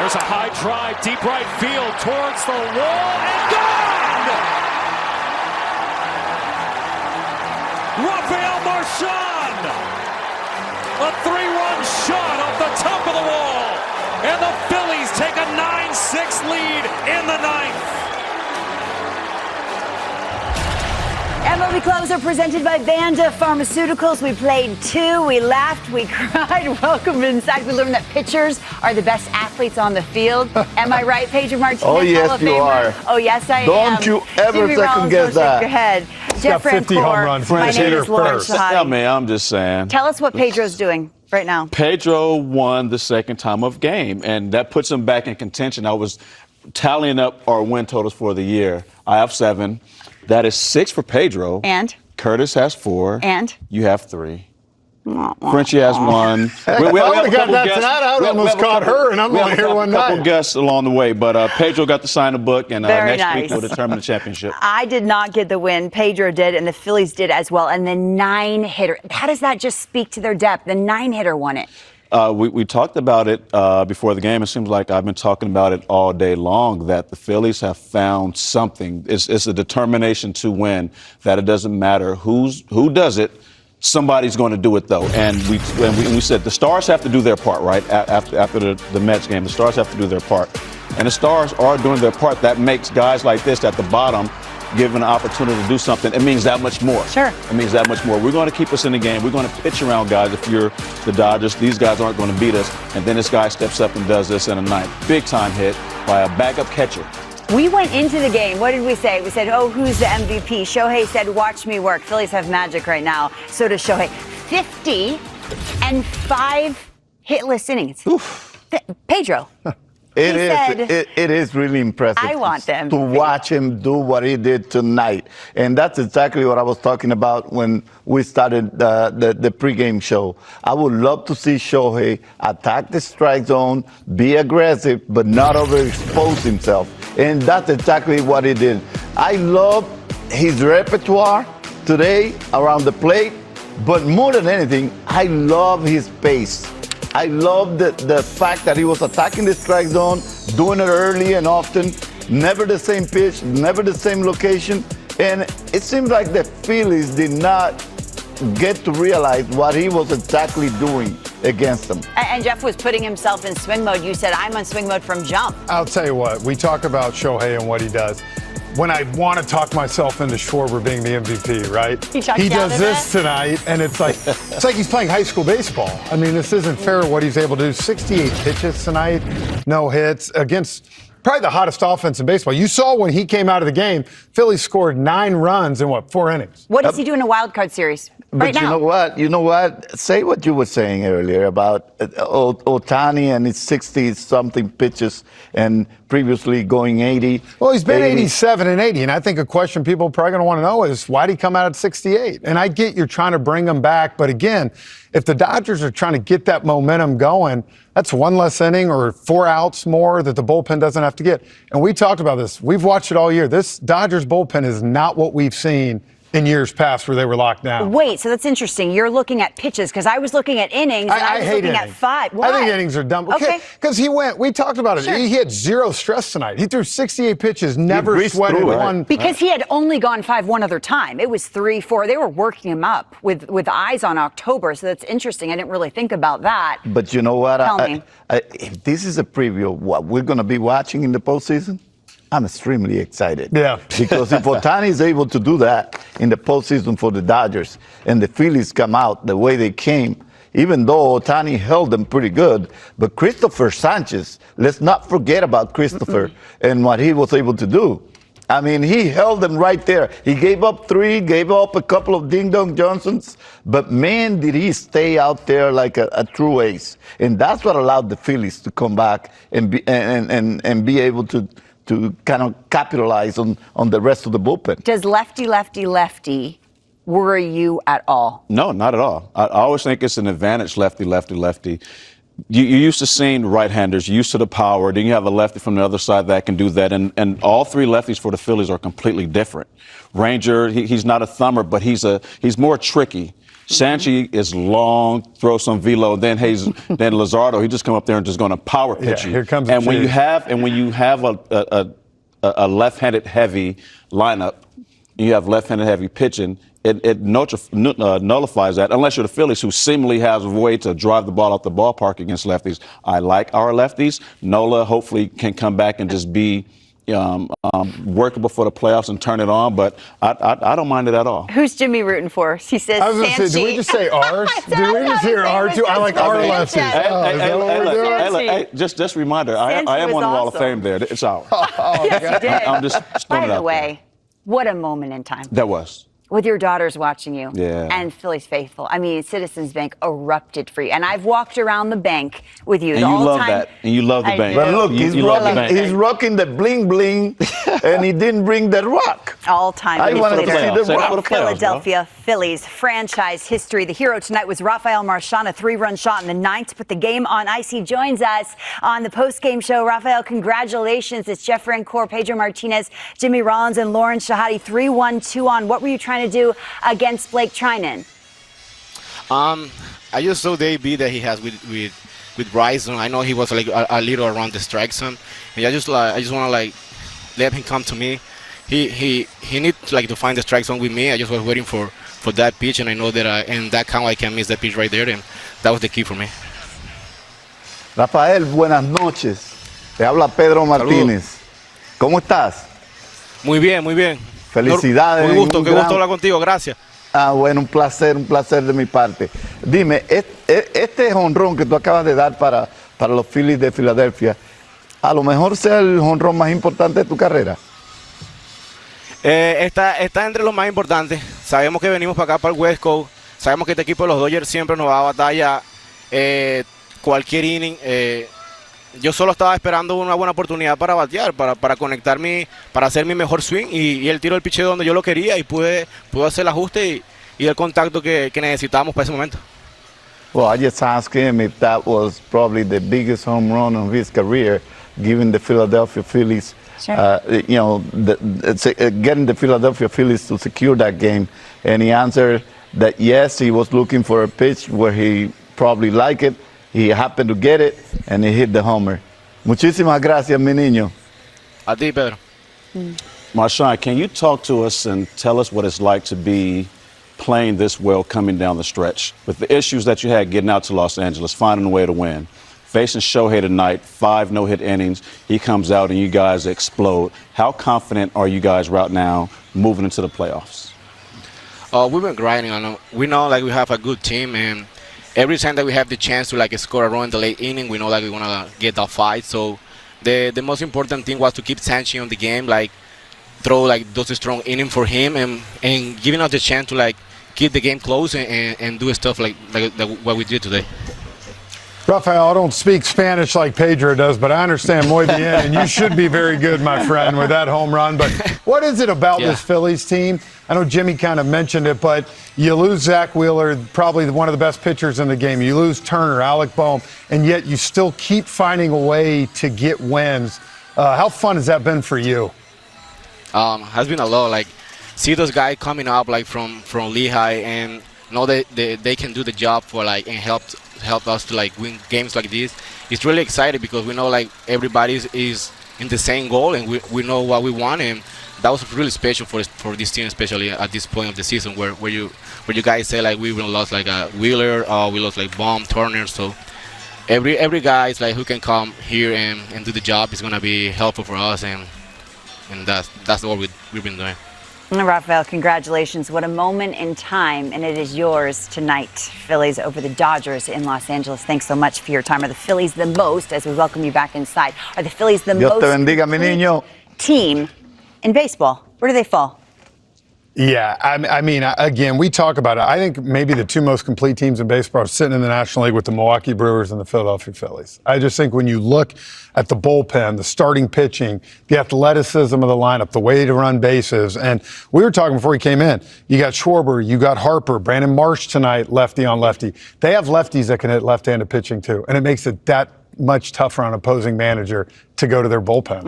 There's a high drive, deep right field, towards the wall, and gone! Rafael Marchand! A 3-run shot off the top of the wall, and the Phillies take a 9-6 lead in the ninth. MLB Closer presented by Vanda Pharmaceuticals. We played 2, we laughed, we cried. Welcome inside. We learned that pitchers are the best athletes on the field. Am I right, Pedro Martinez? Oh, yes, Hall of you Famer? are. Oh, yes, I am. Don't you ever second guess that. Your head. Jeff got 50 home Francoeur. runs. My name is Lauren First. Shahadi. I mean, I'm just saying. Tell us what Pedro's doing right now. Pedro won the second time of game, and that puts him back in contention. I was tallying up our win totals for the year. I have 7. That is 6 for Pedro. And? Curtis has 4. And? You have 3. Frenchie has 1. If I would have got that tonight, I would almost caught her, and I'm only here one night. A couple guests along the way, but Pedro got to sign a book, and Very next week nice. we'll determine the championship. I did not get the win. Pedro did, and the Phillies did as well. And the 9-hitter. How does that just speak to their depth? The 9-hitter won it. We talked about it before the game. It seems like I've been talking about it all day long, that the Phillies have found something. It's a determination to win, that it doesn't matter who does it. Somebody's going to do it, though. And we said the Stars have to do their part, right? After the Mets game, the Stars have to do their part. And the Stars are doing their part. That makes guys like this at the bottom given an opportunity to do something. It means that much more. Sure. It means that much more. We're going to keep us in the game. We're going to pitch around guys. If you're the Dodgers, these guys aren't going to beat us. And then this guy steps up and does this in a ninth. Big time hit by a backup catcher. We went into the game. What did we say? We said, oh, who's the MVP? Shohei said, watch me work. Phillies have magic right now. So does Shohei. 50 and 5 hitless innings. Pedro. It is really impressive. I want them. To watch him do what he did tonight. And that's exactly what I was talking about when we started the pregame show. I would love to see Shohei attack the strike zone, be aggressive, but not overexpose himself. And that's exactly what he did. I love his repertoire today around the plate, but more than anything, I love his pace. I love the fact that he was attacking the strike zone, doing it early and often, never the same pitch, never the same location. And it seems like the Phillies did not get to realize what he was exactly doing against them. And Jeff was putting himself in swing mode. You said, I'm on swing mode from jump. I'll tell you what, we talk about Shohei and what he does. When I want to talk myself into Schwarber being the MVP, right? He does this tonight, and it's like he's playing high school baseball. I mean, this isn't fair what he's able to do. 68 pitches tonight, no hits against probably the hottest offense in baseball. You saw when he came out of the game, Philly scored 9 runs in 4 innings. What does he do in a wild card series? Right But now. you know what? Say what you were saying earlier about Ohtani and his 60-something pitches and previously going 80. Well, he's been 87 and 80, and I think a question people are probably going to want to know is, why did he come out at 68? And I get you're trying to bring him back, but again, if the Dodgers are trying to get that momentum going, that's 1 less inning or 4 outs more that the bullpen doesn't have to get. And we talked about this. We've watched it all year. This Dodgers bullpen is not what we've seen in years past where they were locked down. Wait, so that's interesting. You're looking at pitches because I was looking at innings. And I was hate looking innings. at 5. Why? I think innings are dumb. Okay. Because we talked about it. Sure. He had 0 stress tonight. He threw 68 pitches, never breezed sweated through it. one. Because he had only gone 5 one other time. It was 3, 4. They were working him up with eyes on October. So that's interesting. I didn't really think about that. But you know what? Tell me. If this is a preview of what we're going to be watching in the postseason, I'm extremely excited. Yeah. Because if Ohtani is able to do that in the postseason for the Dodgers and the Phillies come out the way they came, even though Ohtani held them pretty good, but Christopher Sanchez, let's not forget about Christopher and what he was able to do. I mean, he held them right there. He gave up 3, gave up a couple of ding-dong Johnsons, but man, did he stay out there like a true ace. And that's what allowed the Phillies to come back and be able to kind of capitalize on the rest of the bullpen. Does lefty worry you at all? No, not at all. I always think it's an advantage, lefty. You're used to seeing right-handers, you're used to the power. Then you have a lefty from the other side that can do that. And all 3 lefties for the Phillies are completely different. Ranger, he's not a thumber, but he's more tricky. Sanchi is long, throw some velo, then then Luzardo, he just come up there and just going to power pitch you. Here comes and the when you cheese. have a left-handed heavy lineup, you have left-handed heavy pitching. It nullifies that, unless you're the Phillies, who seemingly has a way to drive the ball out the ballpark against lefties. I like our lefties. Nola hopefully can come back and just be workable for the playoffs and turn it on, but I don't mind it at all. Who's Jimmy rooting for? He says I was going to say, did we just say ours? Did we just hear our two? I like our lefties. Sanchez. Hey, just a reminder, I am on the Wall of Fame there. It's ours. Yes, you did. I'm just throwing By it the out way, what a moment in time. there. That was. With your daughters watching you. Yeah. And Phillies faithful. I mean, Citizens Bank erupted for you. And I've walked around the bank with you. And the you love all-time- that. And you love the I bank. do. But look, You love the bank. he's rocking the bling bling, and he didn't bring the rock. All-time I wanted to leader see the Say that rock. for the playoffs, Philadelphia Phillies franchise history. The hero tonight was Rafael Marchán, a 3-run shot in the ninth to put the game on ice. He joins us on the post-game show. Rafael, congratulations. It's Jeff Rancourt, Pedro Martinez, Jimmy Rollins, and Lauren Shahadi. 3-1, 2-on. What were you trying to do against Blake Trinan? I just saw the AB that he has with Bryson. I know he was like a little around the strike zone, and I just want to like let him come to me. He needs like to find the strike zone with me. I just was waiting for that pitch, and I know that in that count I can miss that pitch right there, and that was the key for me. Rafael, buenas noches. Te habla Pedro Martínez. ¿Cómo estás? Muy bien, muy bien. Felicidades. Muy gusto, Un qué gran- gusto hablar contigo. Gracias. Ah, bueno, un placer de mi parte. Dime, este jonrón que tú acabas de dar para los Phillies de Filadelfia, a lo mejor sea el jonrón más importante de tu carrera. Está entre los más importantes. Sabemos que venimos para acá, para el West Coast. Sabemos que este equipo de los Dodgers siempre nos va a batalla cualquier inning. Yo solo estaba esperando una buena oportunidad para batear, para conectarme, para hacer mi mejor swing. Y él tiró el picheo donde yo lo quería y pude hacer el ajuste y el contacto que necesitábamos para ese momento. Well, I just asked him if that was probably the biggest home run of his career, given the Philadelphia Phillies, Sure. getting the Philadelphia Phillies to secure that game. And he answered that yes, he was looking for a pitch where he probably liked it. He happened to get it, and he hit the homer. Muchísimas gracias, mi niño. A ti, Pedro. Marchán, can you talk to us and tell us what it's like to be playing this well coming down the stretch with the issues that you had getting out to Los Angeles, finding a way to win, facing Shohei tonight, 5 no-hit innings, he comes out and you guys explode. How confident are you guys right now moving into the playoffs? We've been grinding on it. We know like we have a good team, and every time that we have the chance to like score a run in the late inning, we know like we want to get that fight. So the most important thing was to keep Sanchi on the game, like throw like those strong innings for him, and giving us the chance to like keep the game close and do stuff like what we did today. Rafael, I don't speak Spanish like Pedro does, but I understand muy bien, and you should be very good, my friend, with that home run. But what is it about this Phillies team? I know Jimmy kind of mentioned it, but you lose Zach Wheeler, probably one of the best pitchers in the game. You lose Turner, Alec Boehm, and yet you still keep finding a way to get wins. How fun has that been for you? Has been a lot. Like see those guys coming up like from Lehigh and know that they can do the job for like and help us to like win games like this. It's really exciting because we know like everybody is in the same goal and we know what we want, and that was really special for this team, especially at this point of the season where you guys say like we lost like a Wheeler, we lost like Boehm, Turner. So every guy is like who can come here and do the job is gonna be helpful for us, and that's what we've been doing. Rafael, congratulations. What a moment in time, and it is yours tonight. Phillies over the Dodgers in Los Angeles. Thanks so much for your time. Are the Phillies the most, as we welcome you back inside, are the Phillies the Dios most te bendiga, mi niño. team in baseball? Where do they fall? Yeah, I mean, again, we talk about it. I think maybe the two most complete teams in baseball are sitting in the National League with the Milwaukee Brewers and the Philadelphia Phillies. I just think when you look at the bullpen, the starting pitching, the athleticism of the lineup, the way to run bases, and we were talking before he came in, you got Schwarber, you got Harper, Brandon Marsh tonight, lefty on lefty. They have lefties that can hit left-handed pitching too, and it makes it that much tougher on an opposing manager to go to their bullpen.